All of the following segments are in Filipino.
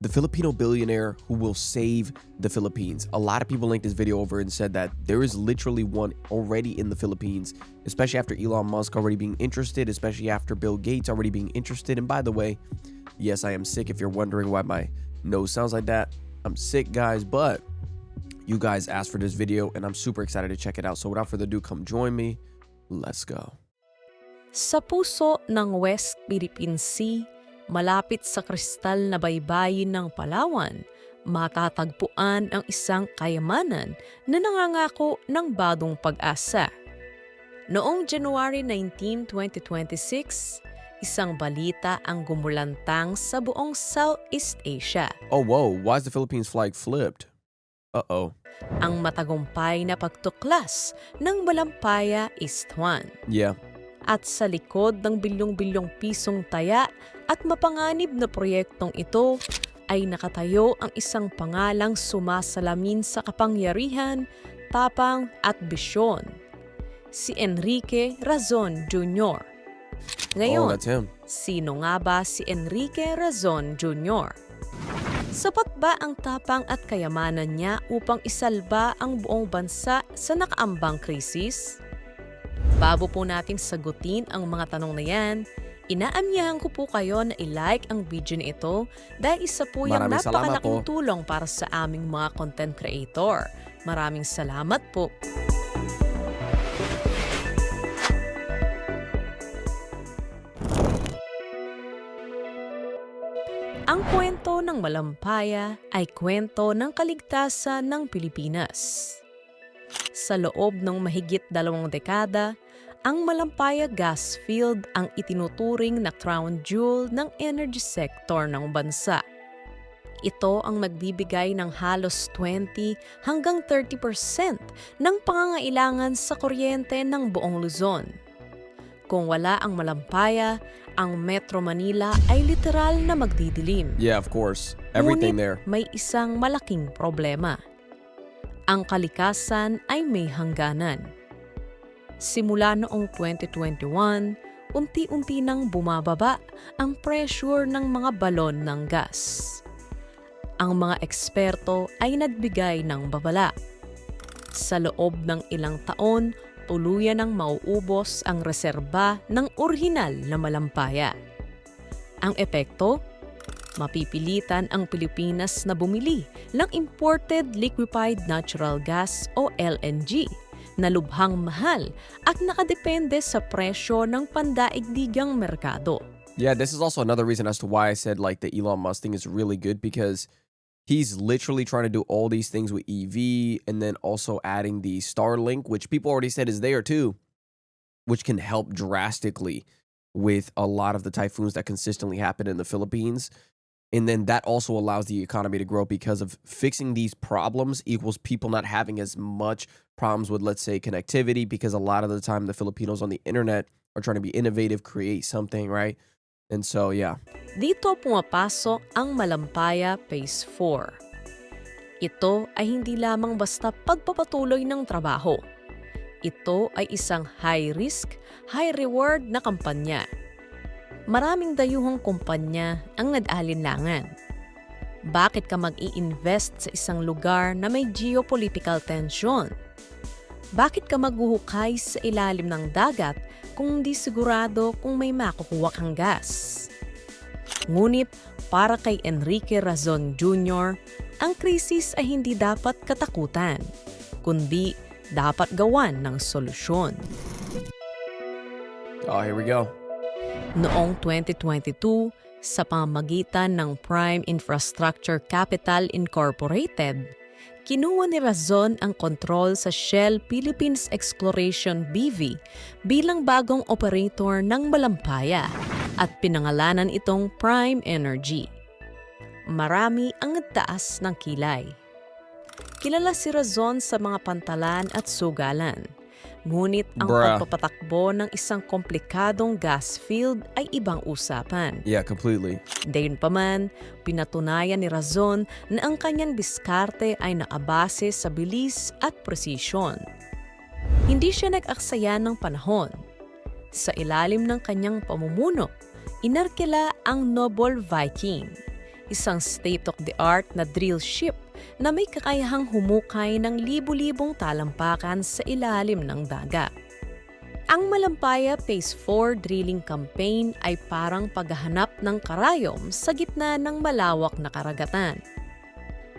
the Filipino billionaire who will save the Philippines. A lot of people linked this video over and said that there is literally one already in the Philippines, especially after Elon Musk already being interested, especially after Bill Gates already being interested. And by the way, yes, I am sick. If you're wondering why my nose sounds like that, I'm sick, guys, but you guys asked for this video and I'm super excited to check it out. So without further ado, come join me. Let's go. Sa puso ng West Philippine Sea, malapit sa kristal na baybayin ng Palawan, matatagpuan ang isang kayamanan na nangangako ng bagong pag-asa. Noong January 19, 2026, isang balita ang gumulantang sa buong Southeast Asia. Oh, whoa. Why is the Philippines flag flipped? Uh-oh. Ang matagumpay na pagtuklas ng Malampaya East 1. Yeah. At sa likod ng bilyong-bilyong pisong taya at mapanganib na proyektong ito ay nakatayo ang isang pangalang sumasalamin sa kapangyarihan, tapang at bisyon. Si Enrique Razon Jr. Oh, Ngayon, that's him. sino nga ba si Enrique Razon Jr.? Sapat ba ang tapang at kayamanan niya upang isalba ang buong bansa sa nakaambang krisis? Bago po natin sagutin ang mga tanong na yan, inaamyahan ko po kayo na i-like ang video na ito dahil isa po yung Maraming salamat napakalaking po. tulong para sa aming mga content creator. Maraming salamat po. Ang kwento ng Malampaya ay kwento ng kaligtasan ng Pilipinas. Sa loob ng mahigit 2 dekada, ang Malampaya gas field ang itinuturing na crown jewel ng energy sector ng bansa. Ito ang nagbibigay ng halos 20 hanggang 30% ng pangangailangan sa kuryente ng buong Luzon. Kung wala ang Malampaya, ang Metro Manila ay literal na magdidilim. Yeah, of course. Everything there. Ngunit may isang malaking problema. Ang kalikasan ay may hangganan. Simula noong 2021, unti-unti nang bumababa ang pressure ng mga balon ng gas. Ang mga eksperto ay nagbigay ng babala. Sa loob ng ilang taon, tuluyan ng mauubos ang reserba ng orihinal na Malampaya. Ang epekto? Mapipilitan ang Pilipinas na bumili ng imported liquefied natural gas o LNG na lubhang mahal at nakadepende sa presyo ng pandaigdigang merkado. Yeah, this is also another reason as to why I said like the Elon Musk thing is really good, because he's literally trying to do all these things with EV and then also adding the Starlink, which people already said is there too, which can help drastically with a lot of the typhoons that consistently happen in the Philippines. And then that also allows the economy to grow because of fixing these problems equals people not having as much problems with, let's say, connectivity, because a lot of the time the Filipinos on the internet are trying to be innovative, create something, right? And so, yeah. Dito pumapasok ang Malampaya Phase 4. Ito ay hindi lamang basta pagpapatuloy ng trabaho. Ito ay isang high-risk, high-reward na kampanya. Maraming dayuhang kumpanya ang nag-alinlangan. Bakit ka mag-i-invest sa isang lugar na may geopolitical tension? Bakit ka maghuhukay sa ilalim ng dagat kung di sigurado kung may makukuha kang gas? Ngunit para kay Enrique Razon Jr., ang krisis ay hindi dapat katakutan, kundi dapat gawan ng solusyon. Oh, here we go. Noong 2022, sa pamamagitan ng Prime Infrastructure Capital Incorporated, kinuha ni Razon ang kontrol sa Shell Philippines Exploration BV bilang bagong operator ng Malampaya at pinangalanan itong Prime Energy. Marami ang nagtaas ng kilay. Kilala si Razon sa mga pantalan at sugalan. Ngunit ang pagpapatakbo ng isang komplikadong gas field ay ibang usapan. Yeah, completely. Gayunpaman, pinatunayan ni Razon na ang kanyang diskarte ay nakabase sa bilis at presisyon. Hindi siya nag-aksaya ng panahon. Sa ilalim ng kanyang pamumuno, inarkila ang Noble Viking, isang state-of-the-art na drill ship na may kakayahang humukay ng libu-libong talampakan sa ilalim ng dagat. Ang Malampaya Phase 4 drilling campaign ay parang paghahanap ng karayom sa gitna ng malawak na karagatan.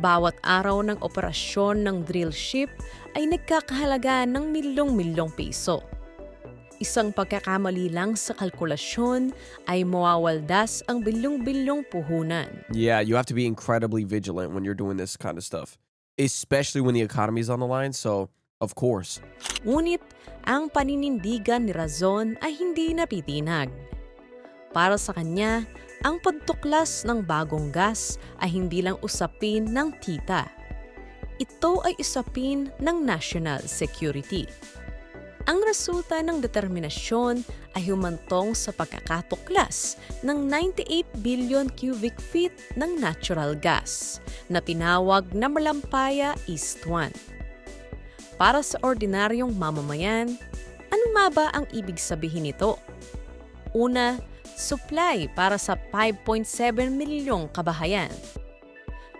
Bawat araw ng operasyon ng drill ship ay nagkakahalaga ng milyong-milyong piso. Isang pagkakamali lang sa kalkulasyon ay mawawaldas ang bilyong-bilyong puhunan. Yeah, you have to be incredibly vigilant when you're doing this kind of stuff, especially when the economy's on the line. So, of course. Ngunit ang paninindigan ni Razon ay hindi napitinag. Para sa kanya, ang pagtuklas ng bagong gas ay hindi lang usapin ng tita. Ito ay usapin ng national security. Ang resulta ng determinasyon ay humantong sa pagkakatuklas ng 98 billion cubic feet ng natural gas na tinawag na Malampaya East 1. Para sa ordinaryong mamamayan, ano nga ba ang ibig sabihin nito? Una, supply para sa 5.7 milyong kabahayan.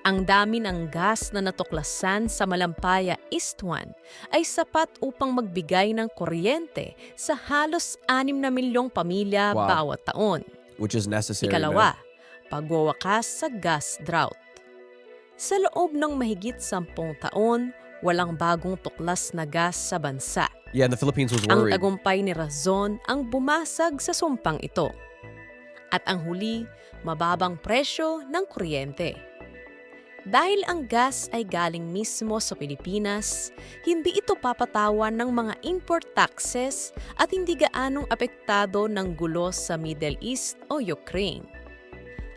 Ang dami ng gas na natuklasan sa Malampaya East 1 ay sapat upang magbigay ng kuryente sa halos 6 na milyong pamilya bawat taon. Which is necessary. Ikalawa, pagwawakas sa gas drought. Sa loob ng mahigit 10 taon, walang bagong tuklas na gas sa bansa. Yeah, and the Philippines was Ang worried. tagumpay ni Razon ang bumasag sa sumpang ito. At ang huli, mababang presyo ng kuryente. Dahil ang gas ay galing mismo sa Pilipinas, hindi ito papatawan ng mga import taxes at hindi gaanong apektado ng gulo sa Middle East o Ukraine.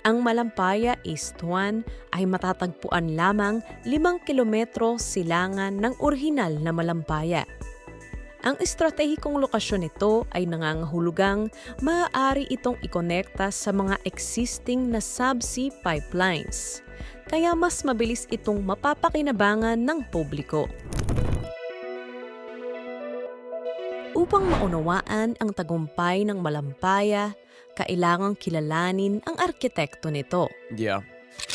Ang Malampaya East 1 ay matatagpuan lamang 5 kilometro silangan ng orihinal na Malampaya. Ang estratehikong lokasyon nito ay nangangahulugang maaari itong ikonekta sa mga existing na subsea pipelines. Kaya mas mabilis itong mapapakinabangan ng publiko. Upang maunawaan ang tagumpay ng Malampaya, kailangang kilalanin ang arkitekto nito. Yeah.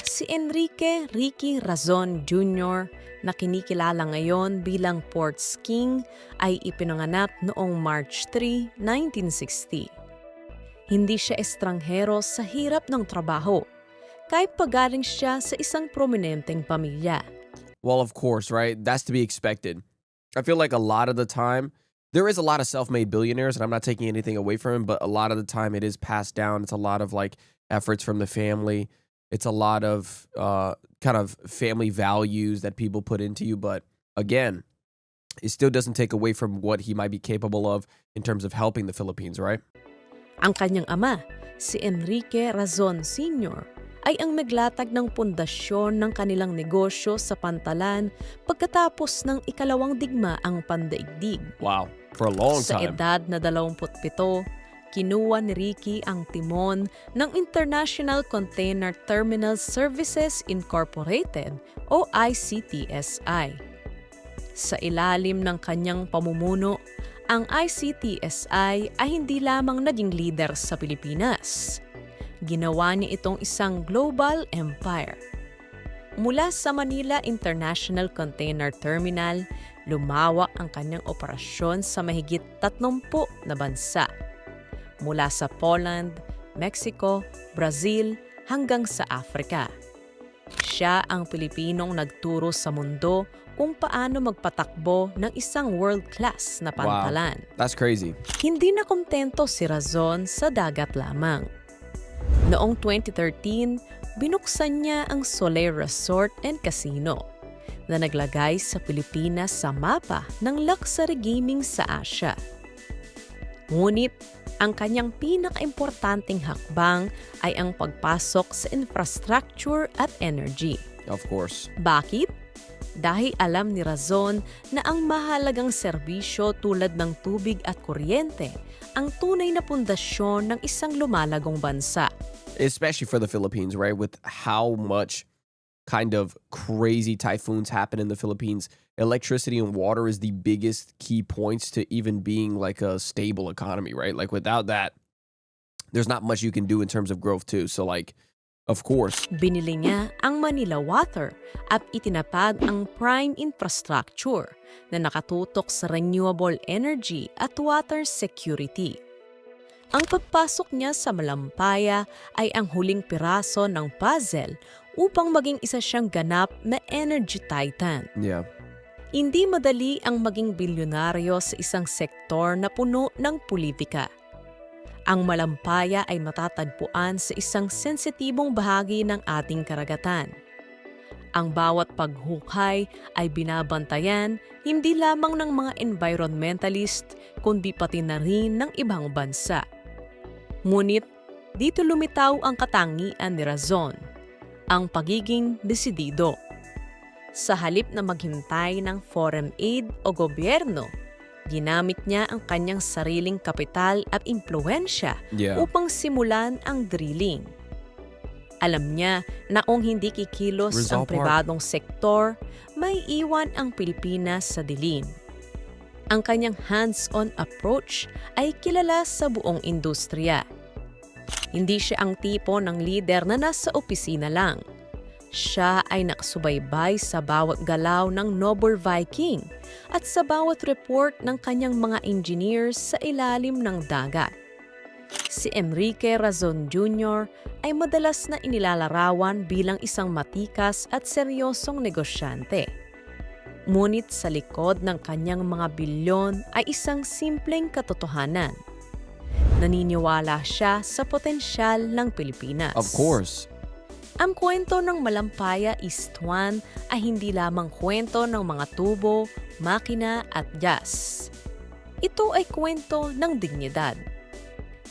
Si Enrique Ricky Razon Jr. na kinikilala ngayon bilang Ports King ay ipinanganak noong March 3, 1960. Hindi siya estranghero sa hirap ng trabaho, kahit pagaling siya sa isang prominenteng pamilya. Well, of course, right? That's to be expected. I feel like a lot of the time, there is a lot of self-made billionaires, and I'm not taking anything away from him, but a lot of the time it is passed down. It's a lot of like efforts from the family. It's a lot of kind of family values that people put into you. But again, it still doesn't take away from what he might be capable of in terms of helping the Philippines, right? Ang kanyang ama, si Enrique Razon Sr., ay ang naglatag ng pundasyon ng kanilang negosyo sa Pantalan pagkatapos ng ikalawang digmaang pandaigdig. Wow, for a long Sa time. edad na 27, kinuha ni Ricky ang timon ng International Container Terminal Services Incorporated o ICTSI. Sa ilalim ng kanyang pamumuno, ang ICTSI ay hindi lamang naging leader sa Pilipinas. Ginawa niya itong isang global empire. Mula sa Manila International Container Terminal, lumawak ang kanyang operasyon sa mahigit 30 na bansa. Mula sa Poland, Mexico, Brazil, hanggang sa Africa. Siya ang Pilipinong nagturo sa mundo kung paano magpatakbo ng isang world-class na pantalan. Wow, that's crazy. Hindi na kontento si Razon sa dagat lamang. Noong 2013, binuksan niya ang Soleil Resort and Casino na naglagay sa Pilipinas sa mapa ng luxury gaming sa Asia. Ngunit, ang kanyang pinakaimportanteng hakbang ay ang pagpasok sa infrastructure at energy. Of course. Bakit? Dahil alam ni Razon na ang mahalagang serbisyo tulad ng tubig at kuryente ang tunay na pundasyon ng isang lumalagong bansa. Especially for the Philippines, right? With how much kind of crazy typhoons happen in the Philippines, electricity and water is the biggest key points to even being like a stable economy, right? Like without that, there's not much you can do in terms of growth too. So like Of course. Binili niya ang Manila Water at itinatag ang prime infrastructure na nakatutok sa renewable energy at water security. Ang pagpasok niya sa Malampaya ay ang huling piraso ng puzzle upang maging isa siyang ganap na energy titan. Yeah. Hindi madali ang maging bilyonaryo sa isang sektor na puno ng politika. Ang Malampaya ay matatagpuan sa isang sensitibong bahagi ng ating karagatan. Ang bawat paghukay ay binabantayan hindi lamang ng mga environmentalist kundi pati na rin ng ibang bansa. Ngunit dito lumitaw ang katangian ni Razon, ang pagiging desidido. Sa halip na maghintay ng foreign aid o gobyerno, ginamit niya ang kanyang sariling kapital at impluwensya upang simulan ang drilling. Alam niya na kung hindi kikilos ang pribadong sektor, may iwan ang Pilipinas sa dilim. Ang kanyang hands-on approach ay kilala sa buong industriya. Hindi siya ang tipo ng leader na nasa opisina lang. Siya ay nakasubaybay sa bawat galaw ng Noble Viking at sa bawat report ng kanyang mga engineers sa ilalim ng dagat. Si Enrique Razon Jr. ay madalas na inilalarawan bilang isang matikas at seryosong negosyante. Ngunit sa likod ng kanyang mga bilyon ay isang simpleng katotohanan. Naniniwala siya sa potensyal ng Pilipinas. Of course. Ang kwento ng Malampaya East 1 ay hindi lamang kwento ng mga tubo, makina at gas. Ito ay kwento ng dignidad.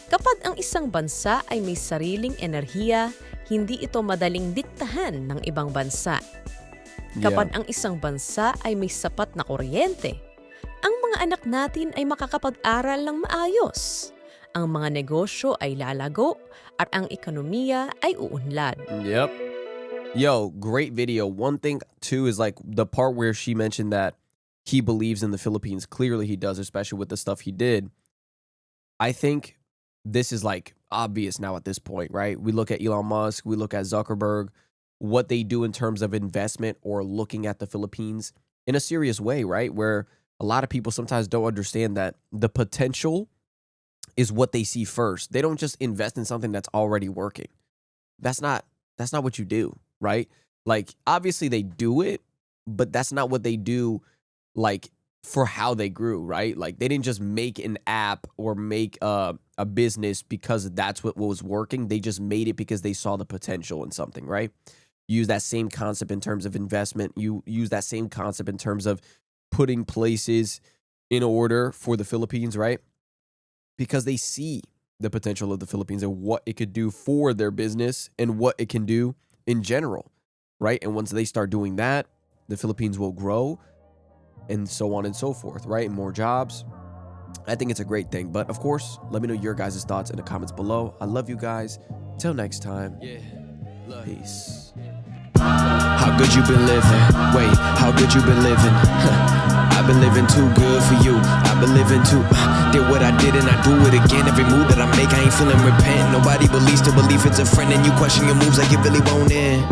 Kapag ang isang bansa ay may sariling enerhiya, hindi ito madaling diktahan ng ibang bansa. Kapag ang isang bansa ay may sapat na kuryente, ang mga anak natin ay makakapag-aral ng maayos. Ang mga negosyo ay lalago at ang ekonomiya ay uunlad. Yep. Yo, great video. One thing, too, is like the part where she mentioned that he believes in the Philippines. Clearly he does, especially with the stuff he did. I think this is like obvious now at this point, right? We look at Elon Musk, we look at Zuckerberg, what they do in terms of investment or looking at the Philippines in a serious way, right? Where a lot of people sometimes don't understand that the potential is what they see first. They don't just invest in something that's already working. That's not what you do, right? Like, obviously they do it, but that's not what they do, like, for how they grew, right? Like, they didn't just make an app or make a business because that's what was working. They just made it because they saw the potential in something, right? Use that same concept in terms of investment. You use that same concept in terms of putting places in order for the Philippines, right? Because they see the potential of the Philippines and what it could do for their business and what it can do in general, right? And once they start doing that, the Philippines will grow and so on and so forth, right? And more jobs. I think it's a great thing. But of course, let me know your guys' thoughts in the comments below. I love you guys. Till next time. Peace. How good you been living? Wait, how good you been living? I've been living too good for you. I've been living too. Did what I did and I do it again. Every move that I make, I ain't feeling repent. Nobody believes to believe it's a friend, and you question your moves like you really won't end.